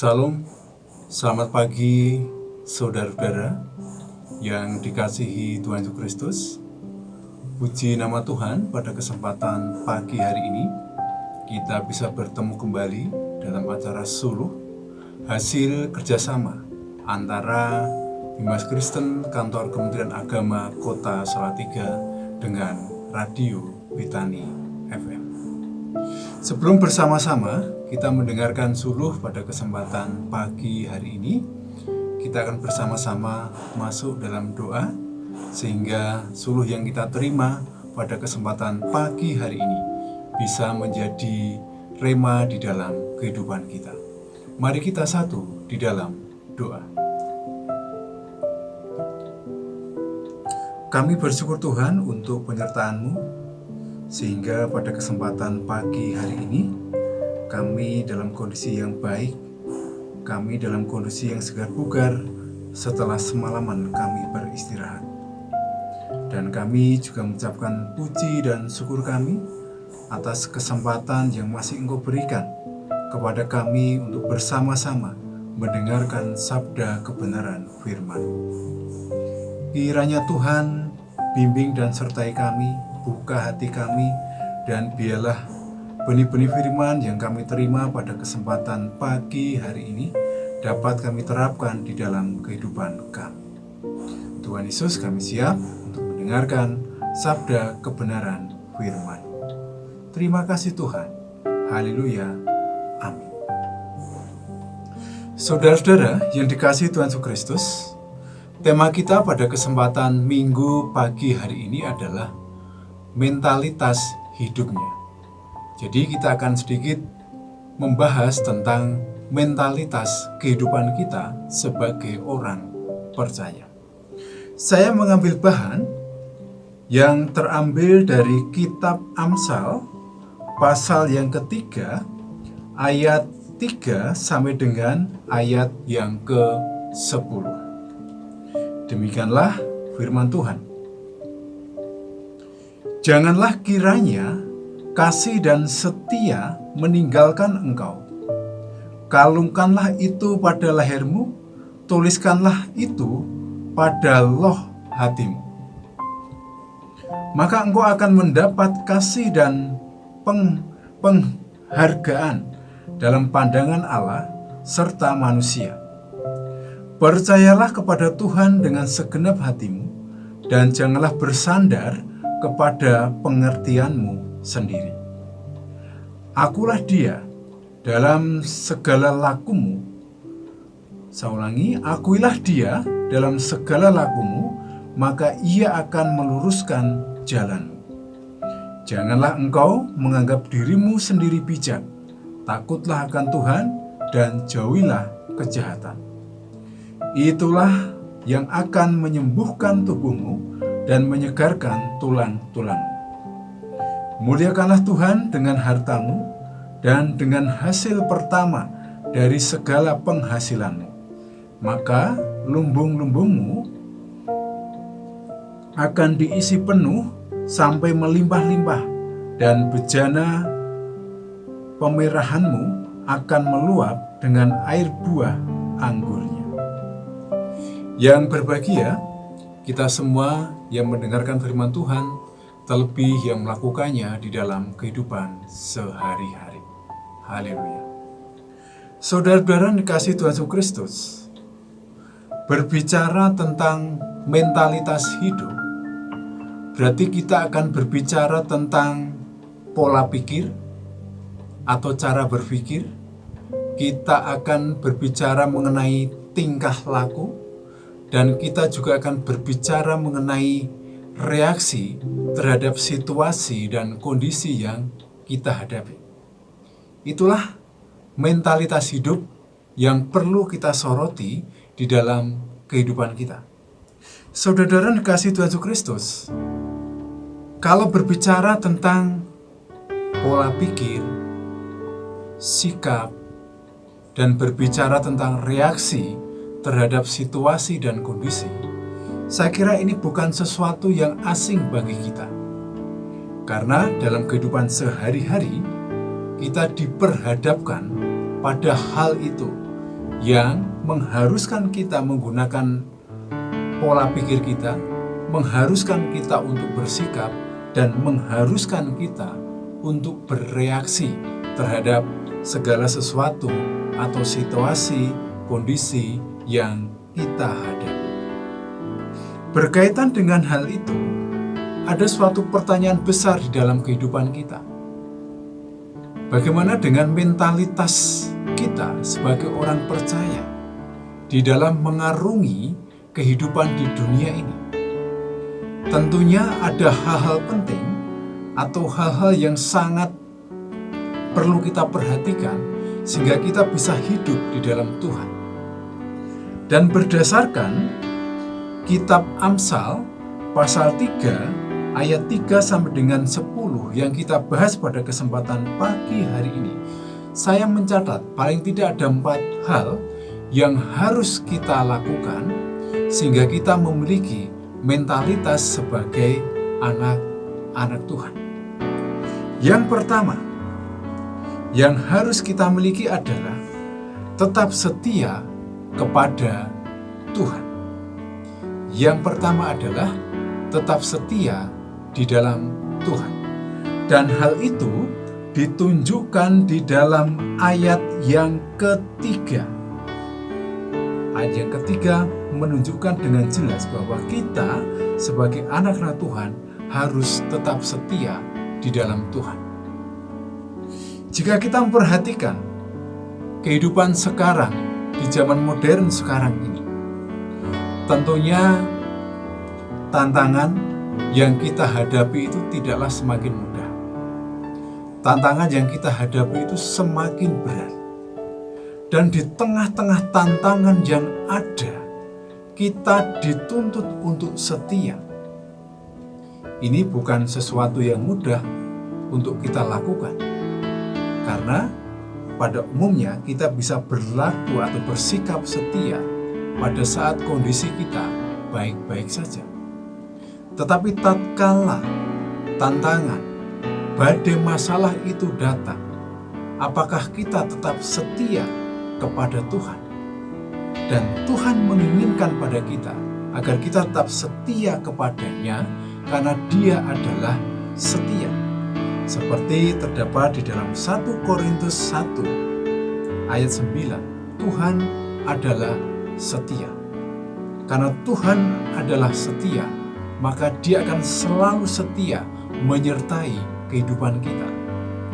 Salam, selamat pagi saudara-saudara yang dikasihi Tuhan Yesus Kristus. Puji nama Tuhan, pada kesempatan pagi hari ini kita bisa bertemu kembali dalam acara Suluh, hasil kerjasama antara Bimas Kristen Kantor Kementerian Agama Kota Salatiga dengan Radio Betani FM. Sebelum bersama-sama kita mendengarkan suluh pada kesempatan pagi hari ini, kita akan bersama-sama masuk dalam doa, sehingga suluh yang kita terima pada kesempatan pagi hari ini bisa menjadi rema di dalam kehidupan kita. Mari kita satu di dalam doa. Kami bersyukur Tuhan untuk penyertaan-Mu, sehingga pada kesempatan pagi hari ini kami dalam kondisi yang baik, kami dalam kondisi yang segar bugar setelah semalaman kami beristirahat. Dan kami juga mengucapkan puji dan syukur kami atas kesempatan yang masih Engkau berikan kepada kami untuk bersama-sama mendengarkan sabda kebenaran firman. Kiranya Tuhan bimbing dan sertai kami, buka hati kami, dan biarlah benih-benih firman yang kami terima pada kesempatan pagi hari ini dapat kami terapkan di dalam kehidupan kami. Tuhan Yesus, kami siap untuk mendengarkan sabda kebenaran firman. Terima kasih Tuhan. Haleluya. Amin. Saudara-saudara yang dikasihi Tuhan Yesus Kristus, tema kita pada kesempatan minggu pagi hari ini adalah mentalitas hidupnya. Jadi kita akan sedikit membahas tentang mentalitas kehidupan kita sebagai orang percaya. Saya mengambil bahan yang terambil dari kitab Amsal pasal yang ketiga ayat 3 sampai dengan ayat yang ke-10. Demikianlah firman Tuhan. Janganlah kiranya kasih dan setia meninggalkan engkau. Kalungkanlah itu pada lehermu, tuliskanlah itu pada loh hatimu. Maka engkau akan mendapat kasih dan penghargaan dalam pandangan Allah serta manusia. Percayalah kepada Tuhan dengan segenap hatimu, dan janganlah bersandar kepada pengertianmu sendiri. Akulah Dia dalam segala lakumu. Saya ulangi, akuilah Dia dalam segala lakumu, maka Ia akan meluruskan jalanmu. Janganlah engkau menganggap dirimu sendiri bijak. Takutlah akan Tuhan dan jauhilah kejahatan. Itulah yang akan menyembuhkan tubuhmu dan menyegarkan tulang-tulangmu. Muliakanlah Tuhan dengan hartamu dan dengan hasil pertama dari segala penghasilanmu. Maka lumbung-lumbungmu akan diisi penuh sampai melimpah-limpah, dan bejana pemerahanmu akan meluap dengan air buah anggurnya. Yang berbahagia kita semua yang mendengarkan firman Tuhan, terlebih yang melakukannya di dalam kehidupan sehari-hari. Haleluya. Saudara-saudara dikasihi Tuhan Yesus Kristus, berbicara tentang mentalitas hidup, berarti kita akan berbicara tentang pola pikir atau cara berpikir. Kita akan berbicara mengenai tingkah laku, dan kita juga akan berbicara mengenai reaksi terhadap situasi dan kondisi yang kita hadapi. Itulah mentalitas hidup yang perlu kita soroti di dalam kehidupan kita. Saudara dikasihi Tuhan Yesus Kristus, kalau berbicara tentang pola pikir, sikap, dan berbicara tentang reaksi terhadap situasi dan kondisi, saya kira ini bukan sesuatu yang asing bagi kita. Karena dalam kehidupan sehari-hari, kita diperhadapkan pada hal itu yang mengharuskan kita menggunakan pola pikir kita, mengharuskan kita untuk bersikap, dan mengharuskan kita untuk bereaksi terhadap segala sesuatu atau situasi, kondisi yang kita hadapi. Berkaitan dengan hal itu, ada suatu pertanyaan besar di dalam kehidupan kita. Bagaimana dengan mentalitas kita sebagai orang percaya di dalam mengarungi kehidupan di dunia ini? Tentunya ada hal-hal penting atau hal-hal yang sangat perlu kita perhatikan sehingga kita bisa hidup di dalam Tuhan. Dan berdasarkan Kitab Amsal pasal 3 ayat 3 sampai dengan 10 yang kita bahas pada kesempatan pagi hari ini, saya mencatat paling tidak ada 4 hal yang harus kita lakukan sehingga kita memiliki mentalitas sebagai anak-anak Tuhan. Yang pertama yang harus kita miliki adalah tetap setia kepada Tuhan. Yang pertama adalah tetap setia di dalam Tuhan. Dan hal itu ditunjukkan di dalam ayat yang ketiga. Ayat yang ketiga menunjukkan dengan jelas bahwa kita sebagai anak-anak Tuhan harus tetap setia di dalam Tuhan. Jika kita memperhatikan kehidupan sekarang di zaman modern sekarang ini, tentunya tantangan yang kita hadapi itu tidaklah semakin mudah. Tantangan yang kita hadapi itu semakin berat. Dan di tengah-tengah tantangan yang ada, kita dituntut untuk setia. Ini bukan sesuatu yang mudah untuk kita lakukan. Karena pada umumnya kita bisa berlaku atau bersikap setia pada saat kondisi kita baik-baik saja. Tetapi tatkala tantangan, badai masalah itu datang, apakah kita tetap setia kepada Tuhan? Dan Tuhan menginginkan pada kita agar kita tetap setia kepadanya karena Dia adalah setia. Seperti terdapat di dalam 1 Korintus 1 ayat 9, Tuhan adalah setia. Karena Tuhan adalah setia, maka Dia akan selalu setia menyertai kehidupan kita.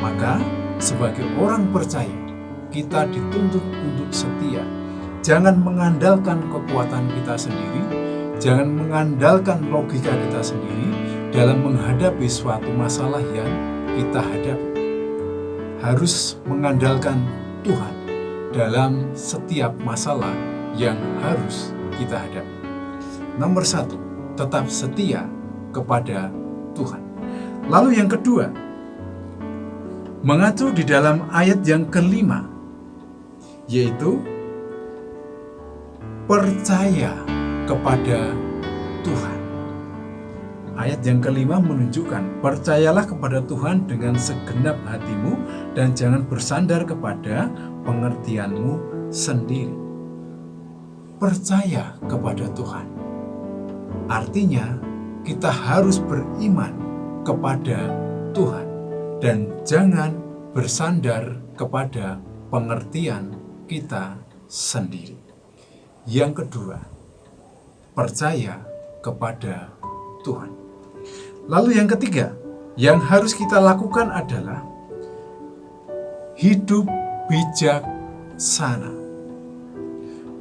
Maka sebagai orang percaya, kita dituntut untuk setia. Jangan mengandalkan kekuatan kita sendiri, jangan mengandalkan logika kita sendiri dalam menghadapi suatu masalah yang kita hadapi. Harus mengandalkan Tuhan dalam setiap masalah yang harus kita hadapi. Nomor 1, tetap setia kepada Tuhan. Lalu yang kedua, mengacu di dalam ayat yang kelima, yaitu percaya kepada Tuhan. Ayat yang kelima menunjukkan, percayalah kepada Tuhan dengan segenap hatimu dan jangan bersandar kepada pengertianmu sendiri. Percaya kepada Tuhan artinya kita harus beriman kepada Tuhan dan jangan bersandar kepada pengertian kita sendiri. Yang kedua, percaya kepada Tuhan. Lalu yang ketiga, yang harus kita lakukan adalah hidup bijaksana.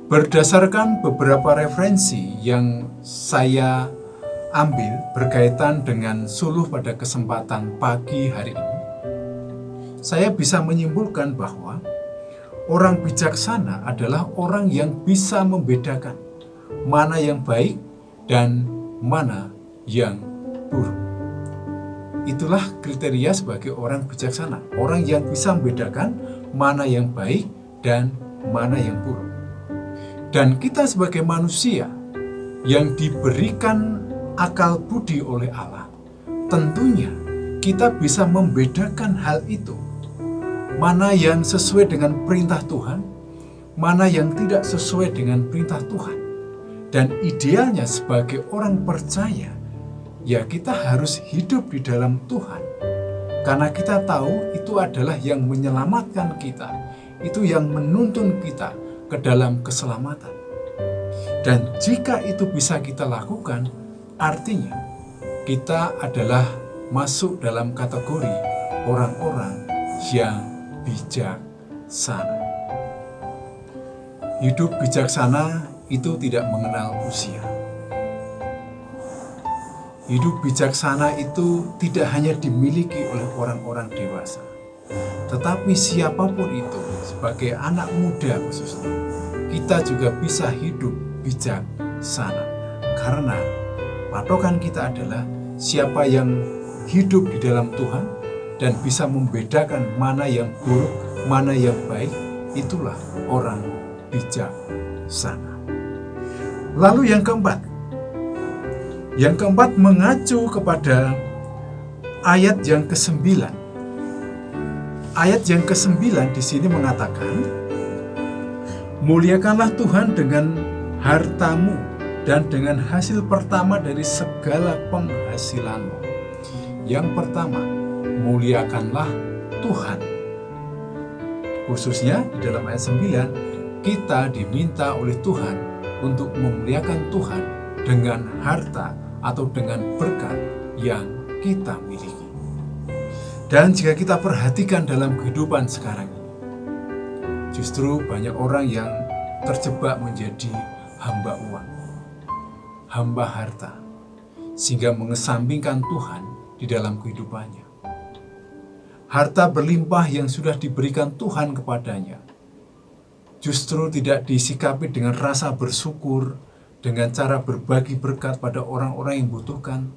Berdasarkan beberapa referensi yang saya ambil berkaitan dengan suluh pada kesempatan pagi hari ini, saya bisa menyimpulkan bahwa orang bijaksana adalah orang yang bisa membedakan mana yang baik dan mana yang buruk. Itulah kriteria sebagai orang bijaksana, orang yang bisa membedakan mana yang baik dan mana yang buruk. Dan kita sebagai manusia yang diberikan akal budi oleh Allah, tentunya kita bisa membedakan hal itu. Mana yang sesuai dengan perintah Tuhan, mana yang tidak sesuai dengan perintah Tuhan. Dan idealnya sebagai orang percaya, ya kita harus hidup di dalam Tuhan. Karena kita tahu itu adalah yang menyelamatkan kita, itu yang menuntun kita ke dalam keselamatan. Dan jika itu bisa kita lakukan, artinya kita adalah masuk dalam kategori orang-orang yang bijaksana. Hidup bijaksana itu tidak mengenal usia. Hidup bijaksana itu tidak hanya dimiliki oleh orang-orang dewasa, tetapi siapapun itu, sebagai anak muda khususnya, kita juga bisa hidup bijaksana. Karena patokan kita adalah siapa yang hidup di dalam Tuhan dan bisa membedakan mana yang buruk, mana yang baik, itulah orang bijaksana. Lalu yang keempat mengacu kepada ayat yang ke-9. Ayat yang ke-9 di sini mengatakan, muliakanlah Tuhan dengan hartamu dan dengan hasil pertama dari segala penghasilanmu. Yang pertama, muliakanlah Tuhan. Khususnya di dalam ayat 9, kita diminta oleh Tuhan untuk memuliakan Tuhan dengan harta atau dengan berkat yang kita miliki. Dan jika kita perhatikan dalam kehidupan sekarang ini, justru banyak orang yang terjebak menjadi hamba uang, hamba harta, sehingga mengesampingkan Tuhan di dalam kehidupannya. Harta berlimpah yang sudah diberikan Tuhan kepadanya justru tidak disikapi dengan rasa bersyukur, dengan cara berbagi berkat pada orang-orang yang membutuhkan,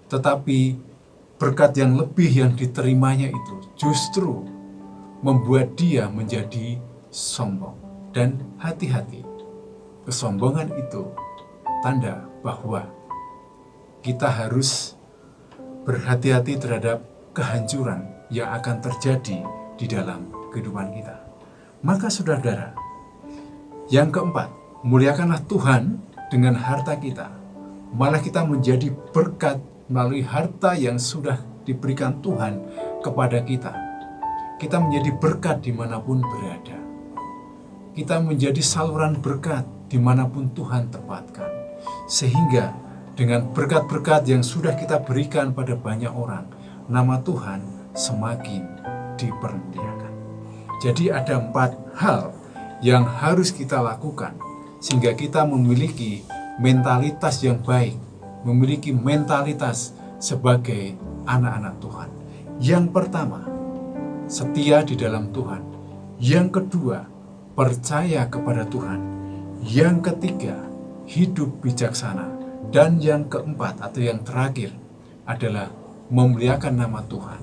tetapi berkat yang lebih yang diterimanya itu justru membuat dia menjadi sombong. Dan hati-hati, kesombongan itu tanda bahwa kita harus berhati-hati terhadap kehancuran yang akan terjadi di dalam kehidupan kita. Maka saudara-saudara, yang keempat, muliakanlah Tuhan dengan harta kita. Malah kita menjadi berkat melalui harta yang sudah diberikan Tuhan kepada kita. Kita menjadi berkat dimanapun berada. Kita menjadi saluran berkat dimanapun Tuhan tempatkan. Sehingga dengan berkat-berkat yang sudah kita berikan pada banyak orang, nama Tuhan semakin dipermuliakan. Jadi ada 4 hal yang harus kita lakukan sehingga kita memiliki mentalitas yang baik, memiliki mentalitas sebagai anak-anak Tuhan. Yang pertama, setia di dalam Tuhan. Yang kedua, percaya kepada Tuhan. Yang ketiga, hidup bijaksana. Dan yang keempat atau yang terakhir adalah memuliakan nama Tuhan,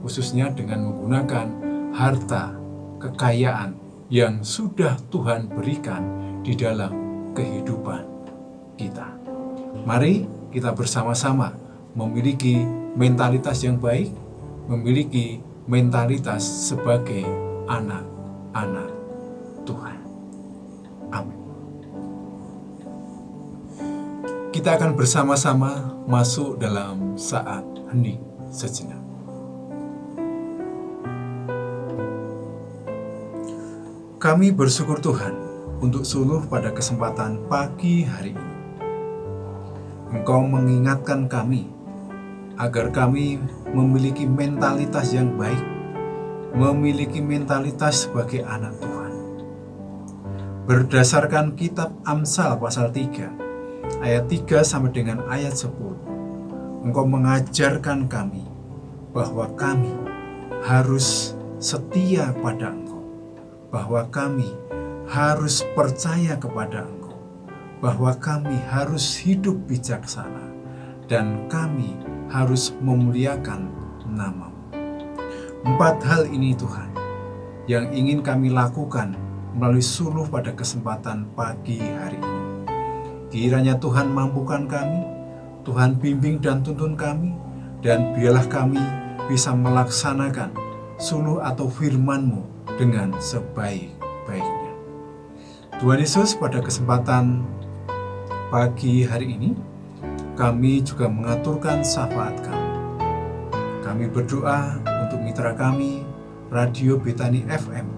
khususnya dengan menggunakan harta, kekayaan yang sudah Tuhan berikan di dalam kehidupan kita. Mari kita bersama-sama memiliki mentalitas yang baik, memiliki mentalitas sebagai anak-anak Tuhan. Amin. Kita akan bersama-sama masuk dalam saat hening sejenak. Kami bersyukur Tuhan untuk suluh pada kesempatan pagi hari ini. Engkau mengingatkan kami agar kami memiliki mentalitas yang baik, memiliki mentalitas sebagai anak Tuhan. Berdasarkan kitab Amsal pasal 3, ayat 3 sampai dengan ayat 10. Engkau mengajarkan kami bahwa kami harus setia pada Engkau, bahwa kami harus percaya kepada Engkau, bahwa kami harus hidup bijaksana, dan kami harus memuliakan nama-Mu. 4 hal ini Tuhan yang ingin kami lakukan melalui suluh pada kesempatan pagi hari ini. Kiranya Tuhan mampukan kami, Tuhan bimbing dan tuntun kami, dan biarlah kami bisa melaksanakan suluh atau firman-Mu dengan sebaik-baiknya. Tuhan Yesus, pada kesempatan pagi hari ini, kami juga mengaturkan syafaat kami. Kami berdoa untuk mitra kami, Radio Betani FM,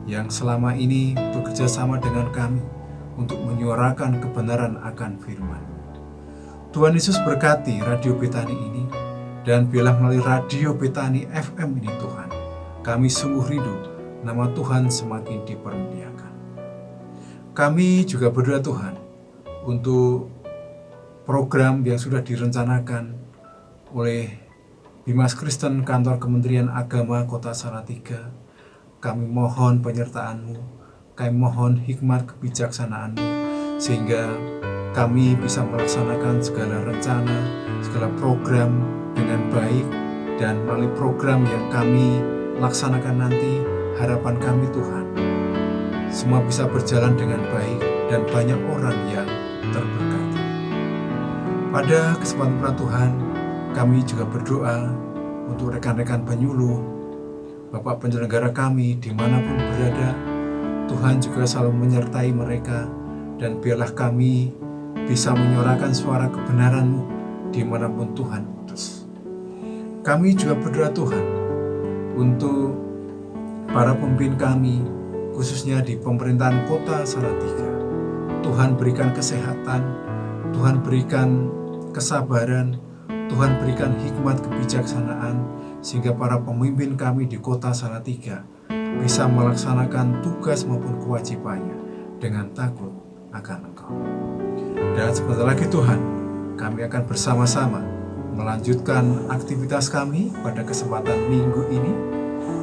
yang selama ini bekerja sama dengan kami untuk menyuarakan kebenaran akan firman. Tuhan Yesus berkati Radio Betani ini, dan biarlah melalui Radio Betani FM ini Tuhan, kami sungguh rindu nama Tuhan semakin dipermuliakan. Kami juga berdoa Tuhan untuk program yang sudah direncanakan oleh Bimas Kristen Kantor Kementerian Agama Kota Salatiga. Kami mohon penyertaan-Mu, kami mohon hikmat kebijaksanaan-Mu, sehingga kami bisa melaksanakan segala rencana, segala program dengan baik, dan melalui program yang kami laksanakan nanti, harapan kami Tuhan, semua bisa berjalan dengan baik dan banyak orang yang terberkati. Pada kesempatan Tuhan, kami juga berdoa untuk rekan-rekan penyuluh, Bapak penyelenggara kami dimanapun berada. Tuhan juga selalu menyertai mereka, dan biarlah kami bisa menyuarakan suara kebenaran-Mu dimanapun Tuhan utus. Kami juga berdoa Tuhan untuk para pemimpin kami, khususnya di pemerintahan Kota Salatiga. Tuhan berikan kesehatan, Tuhan berikan kesabaran, Tuhan berikan hikmat kebijaksanaan, sehingga para pemimpin kami di Kota Salatiga bisa melaksanakan tugas maupun kewajibannya dengan takut akan Engkau. Dan sebentar lagi Tuhan, kami akan bersama-sama melanjutkan aktivitas kami pada kesempatan minggu ini.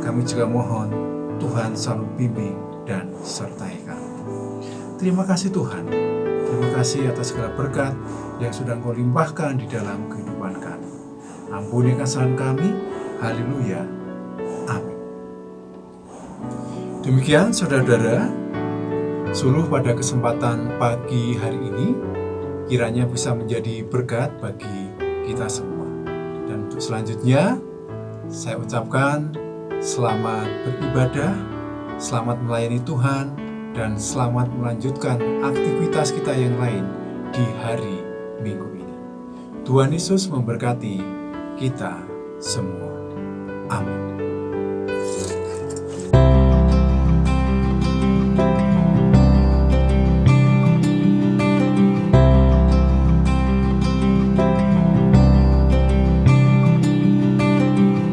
Kami juga mohon Tuhan selalu bimbing dan sertai kami. Terima kasih Tuhan, terima kasih atas segala berkat yang sudah Engkau limpahkan di dalam kehidupan kami. Ampuni kesalahan kami, haleluya, amin. Demikian saudara-saudara, suluh pada kesempatan pagi hari ini kiranya bisa menjadi berkat bagi kita semua. Dan untuk selanjutnya, saya ucapkan selamat beribadah, selamat melayani Tuhan, dan selamat melanjutkan aktivitas kita yang lain di hari minggu ini. Tuhan Yesus memberkati kita semua. Amin.